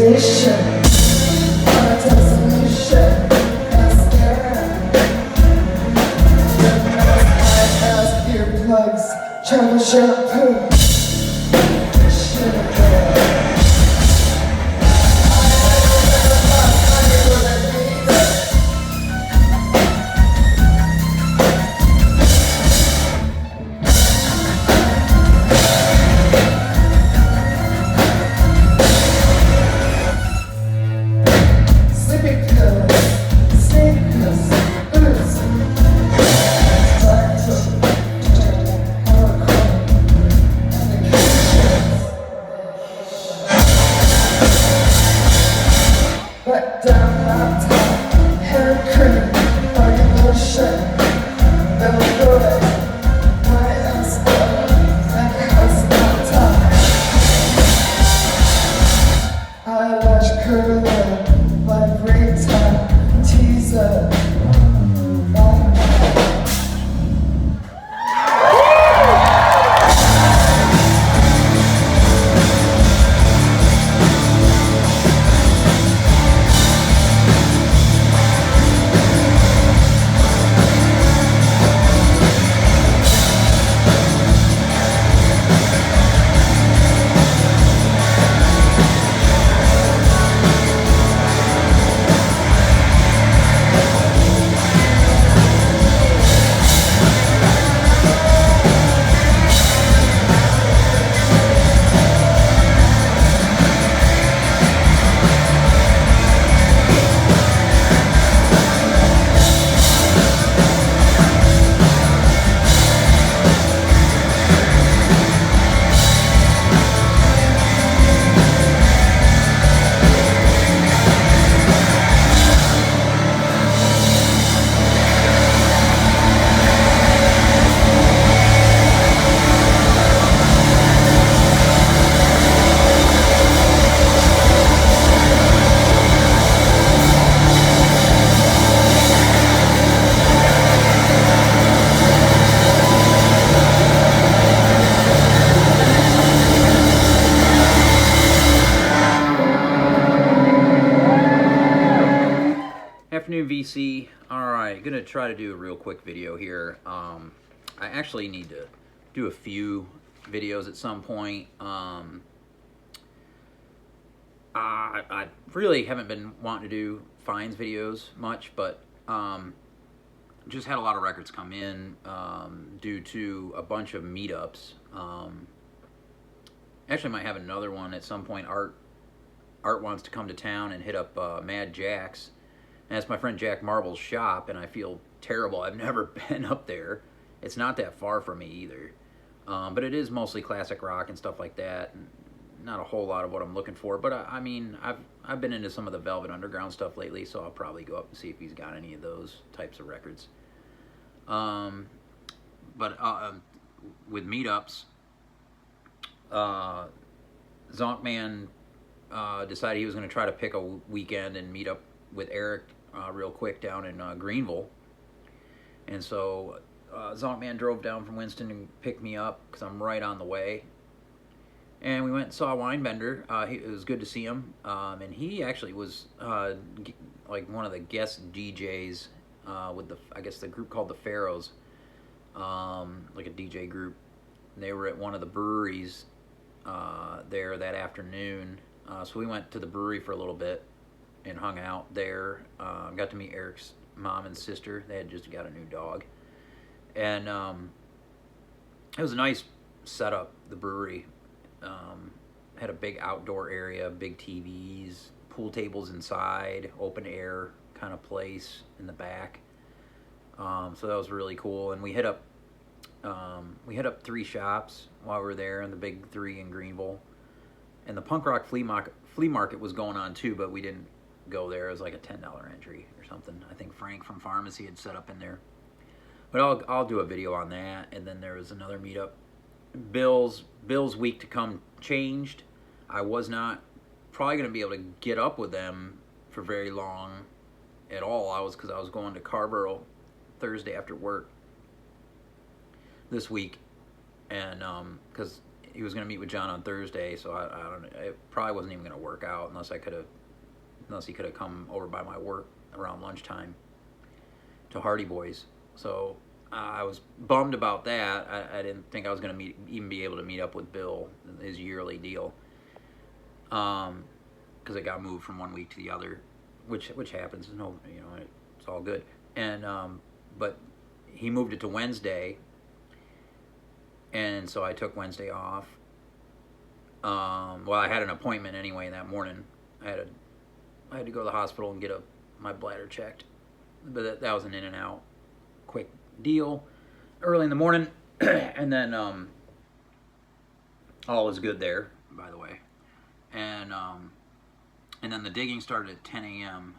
station. My destination, mascara. High-ass earplugs, travel shampoo. Let down laptop, hair cream, fucking lotion, no good. My ass up, that has no time. Eyelash curler, vibrator, teaser. Afternoon VC. Alright, gonna try to do a real quick video here. I actually need to do a few videos at some point. I really haven't been wanting to do finds videos much, but just had a lot of records come in due to a bunch of meetups. Actually might have another one at some point. Art wants to come to town and hit up Mad Jack's. And that's my friend Jack Marble's shop, and I feel terrible. I've never been up there. It's not that far from me either. But it is mostly classic rock and stuff like that. And not a whole lot of what I'm looking for. But I mean, I've been into some of the Velvet Underground stuff lately, so I'll probably go up and see if he's got any of those types of records. With meetups, Zonkman decided he was going to try to pick a weekend and meet up with Eric real quick down in Greenville. And so Zonkman drove down from Winston and picked me up because I'm right on the way. And we went and saw Winebender. It was good to see him. And he actually was like one of the guest DJs with I guess the group called the Pharaohs, like a DJ group. And they were at one of the breweries there that afternoon. So we went to the brewery for a little bit and hung out there. Got to meet Eric's mom and sister. They had just got a new dog. And it was a nice setup, the brewery. Had a big outdoor area, big TVs, pool tables inside, open air kind of place in the back. So that was really cool. And we hit up 3 shops while we were there, in the big 3 in Greenville. And the punk rock flea market was going on too, but we didn't go there. It was like a $10 entry or something. I think Frank from Pharmacy had set up in there. But I'll do a video on that. And then there was another meetup. Bill's week to come changed. I was not probably going to be able to get up with them for very long at all. Because I was going to Carrboro Thursday after work this week, and because he was going to meet with John on Thursday, so I don't know. It probably wasn't even going to work out unless he could have come over by my work around lunchtime to Hardy Boys. So I was bummed about that. I didn't think I was going to even be able to meet up with Bill, his yearly deal, because it got moved from one week to the other, which happens. No, it's all good. And but he moved it to Wednesday, and so I took Wednesday off. Well, I had an appointment anyway that morning. I had to go to the hospital and get my bladder checked, but that was an in and out, quick deal, early in the morning, and then all was good there, by the way, and then the digging started at 10 a.m.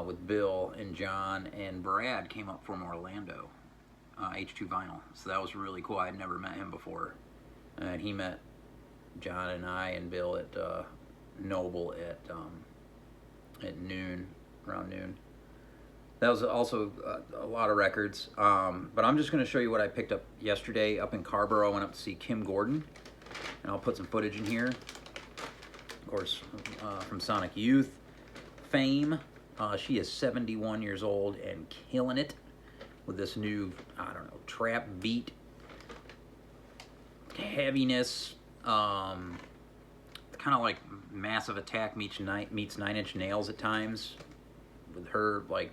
With Bill and John, and Brad came up from Orlando, H2 Vinyl, so that was really cool. I had never met him before, and he met John and I and Bill at Noble at noon, around noon. That was also a lot of records, but I'm just going to show you what I picked up yesterday up in Carrboro. I went up to see Kim Gordon, and I'll put some footage in here. Of course, from Sonic Youth fame. She is 71 years old and killing it with this new, I don't know, trap beat, heaviness, kind of like Massive Attack meets Nine Inch Nails at times, with her like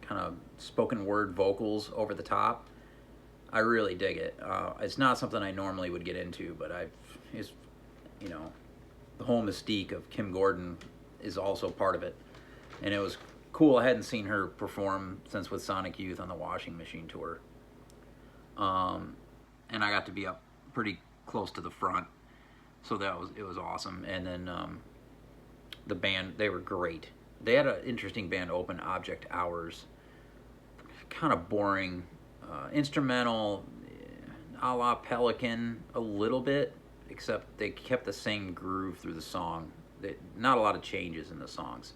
kind of spoken word vocals over the top. I really dig it. It's not something I normally would get into, but it's, the whole mystique of Kim Gordon is also part of it, and it was cool. I hadn't seen her perform since with Sonic Youth on the Washing Machine tour, and I got to be up pretty close to the front, so it was awesome. And then the band, they were great. They had an interesting band open, Object Hours, kind of boring, instrumental, a la Pelican a little bit, except they kept the same groove through the song. Not a lot of changes in the songs.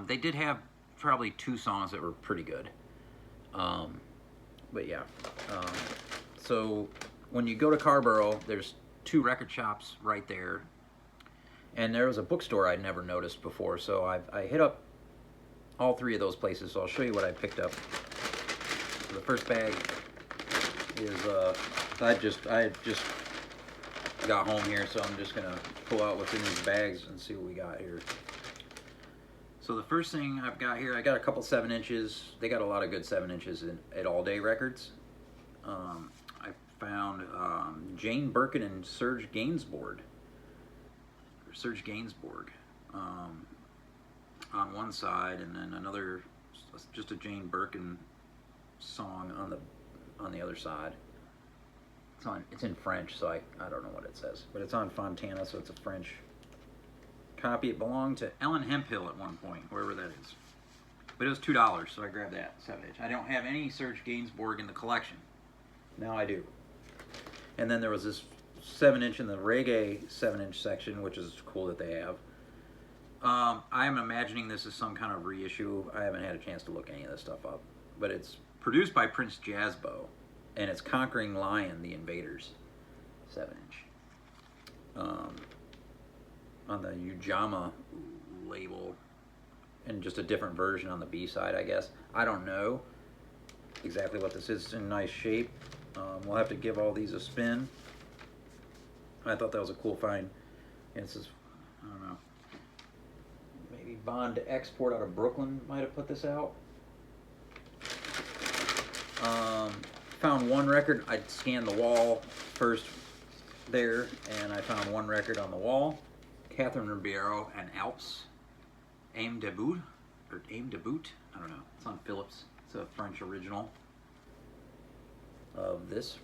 They did have probably 2 songs that were pretty good. But yeah. So when you go to Carrboro, there's 2 record shops right there. And there was a bookstore I'd never noticed before. So I hit up all 3 of those places. So I'll show you what I picked up. So the first bag is, I had just got home here, so I'm just gonna pull out what's in these bags and see what we got here. So the first thing I've got here, I got a couple 7-inches. They got a lot of good 7-inches at All Day Records. I found Jane Birkin and Serge Gainsbourg on one side, and then another, just a Jane Birkin song on the other side. It's in French, so I don't know what it says, but it's on Fontana, so it's a French copy. It belonged to Ellen Hemphill at one point, wherever that is. But it was $2, so I grabbed that 7-inch. I don't have any Serge Gainsbourg in the collection. Now I do. And then there was this 7-inch in the reggae 7-inch section, which is cool that they have. I am imagining this is some kind of reissue. I haven't had a chance to look any of this stuff up. But it's produced by Prince Jazzbo, and it's Conquering Lion, The Invaders 7-inch. On the Ujamaa label, and just a different version on the B-side, I guess. I don't know exactly what this is. It's in nice shape. We'll have to give all these a spin. I thought that was a cool find. And this is, I don't know, maybe Bond Export out of Brooklyn might have put this out. Found one record. I scanned the wall first there, and I found one record on the wall. Catherine Ribeiro and Alps. Aim de Bout, I don't know. It's on Philips. It's a French original of this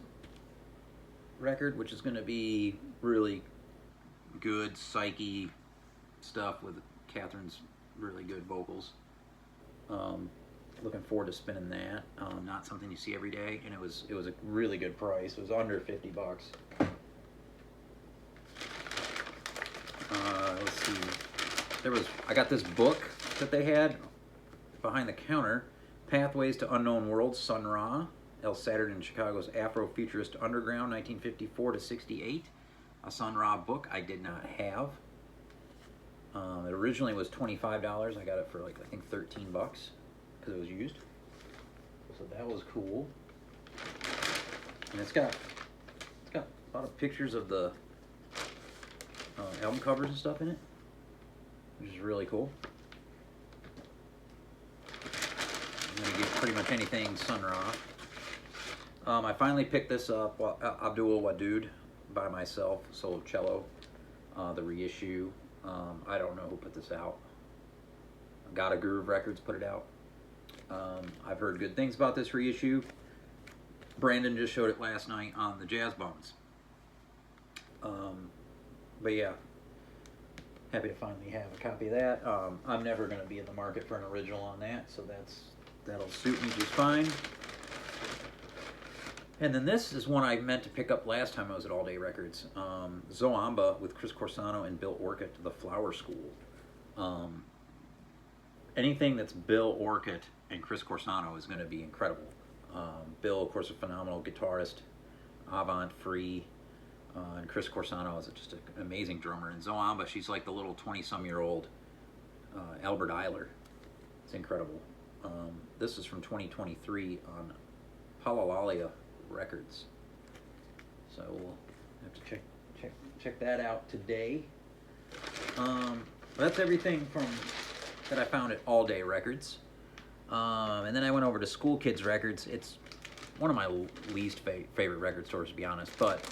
record, which is going to be really good, psyche stuff with Catherine's really good vocals. Looking forward to spinning that. Not something you see every day, and it was a really good price. It was under $50. Let's see. I got this book that they had behind the counter, Pathways to Unknown Worlds, Sun Ra. El Saturn in Chicago's Afro-Futurist Underground, 1954 to 68. A Sun Ra book I did not have. It originally was $25. I got it for like, I think, 13 bucks because it was used. So that was cool. And it's got a lot of pictures of the album covers and stuff in it, which is really cool. I'm going to get pretty much anything Sun Ra. I finally picked this up, Abdul Wadud, by myself, solo cello, the reissue. I don't know who put this out. Got a Groove Records put it out. I've heard good things about this reissue. Brandon just showed it last night on the Jazz Bones. But yeah, happy to finally have a copy of that. I'm never going to be in the market for an original on that, so that'll suit me just fine. And then this is one I meant to pick up last time I was at All Day Records. Zoamba with Chris Corsano and Bill Orcutt, The Flower School. Anything that's Bill Orcutt and Chris Corsano is going to be incredible. Bill, of course, a phenomenal guitarist, avant free, and Chris Corsano is just an amazing drummer. And Zoamba, she's like the little 20-some-year-old Albert Eiler. It's incredible. This is from 2023 on Palalalia Records. So we'll have to check that out today. That's everything that I found at All Day Records. And then I went over to School Kids Records. It's one of my least favorite record stores, to be honest, but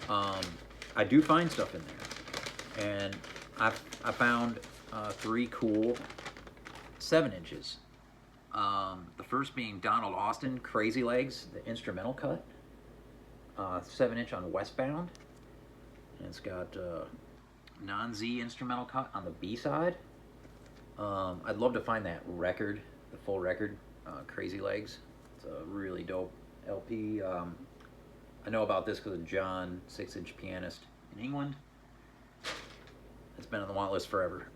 I do find stuff in there. And I found 3 cool 7-inches. The first being Donald Austin, Crazy Legs, the instrumental cut. 7-inch on Westbound. And it's got non-Z instrumental cut on the B-side. I'd love to find that record, the full record, Crazy Legs. It's a really dope LP. I know about this because of John, 6-inch pianist in England. It's been on the want list forever.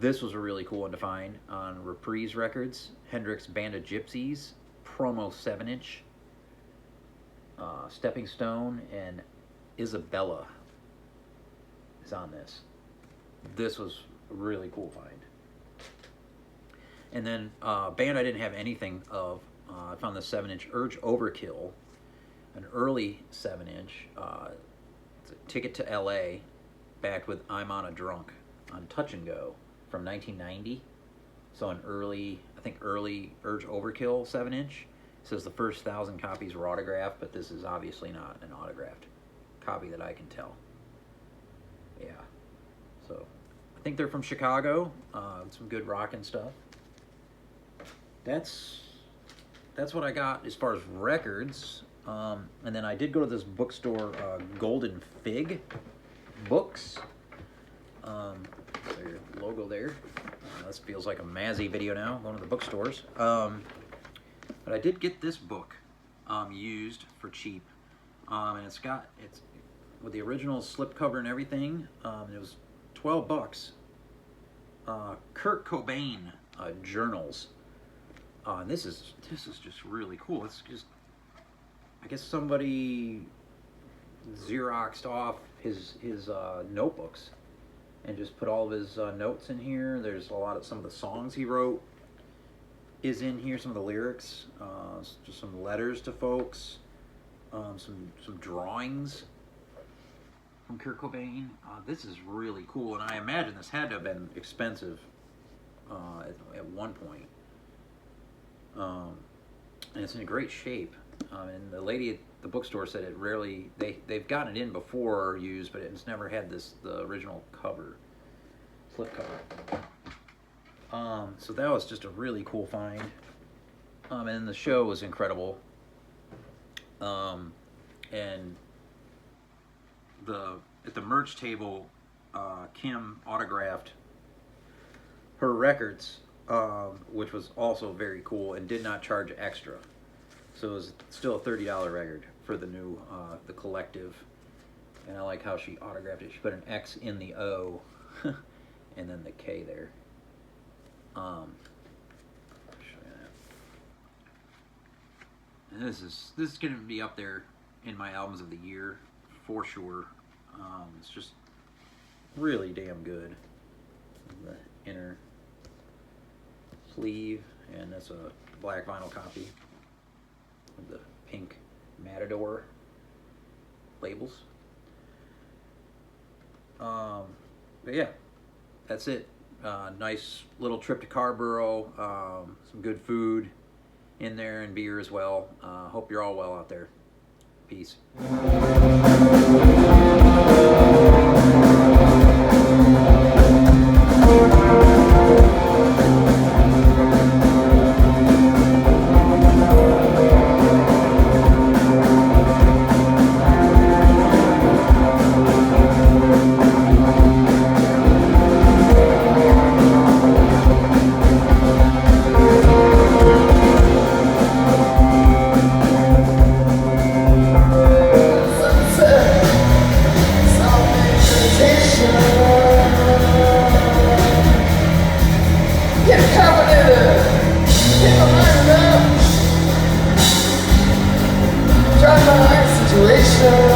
This was a really cool one to find on Reprise Records. Hendrix Band of Gypsies, promo 7-inch. Stepping Stone and Isabella is on this. This was a really cool find. And then band I didn't have anything of, I found the 7-inch Urge Overkill, an early 7-inch. It's a Ticket to LA, backed with I'm on a Drunk on Touch and Go from 1990. So an early Urge Overkill 7-inch. It says the first 1,000 copies were autographed, but this is obviously not an autographed copy that I can tell. Yeah. So I think they're from Chicago. Some good rockin' stuff. That's what I got as far as records. And then I did go to this bookstore, Golden Fig Books. Their logo there. This feels like a Mazzy video now, going to the bookstores. But I did get this book used for cheap. And it's with the original slipcover and everything. It was 12 bucks. Kurt Cobain journals. And this is just really cool. It's just, I guess somebody Xeroxed off his notebooks and just put all of his notes in here. There's some of the songs he wrote is in here, some of the lyrics, just some letters to folks, some drawings from Kurt Cobain. This is really cool, and I imagine this had to have been expensive at one point. And it's in great shape. And the lady at the bookstore said it rarely, they've gotten it in before used, but it's never had the original cover, slip cover. So that was just a really cool find. And the show was incredible. And at the merch table, Kim autographed her records, which was also very cool and did not charge extra. So it was still a $30 record for the new, the Collective. And I like how she autographed it. She put an X in the O and then the K there. I'll show you And this is going to be up there in my albums of the year for sure. It's just really damn good. The inner sleeve, and that's a black vinyl copy with the pink Matador labels. But yeah, that's it. Nice little trip to Carrboro. Some good food in there and beer as well. Hope you're all well out there. Peace. Situation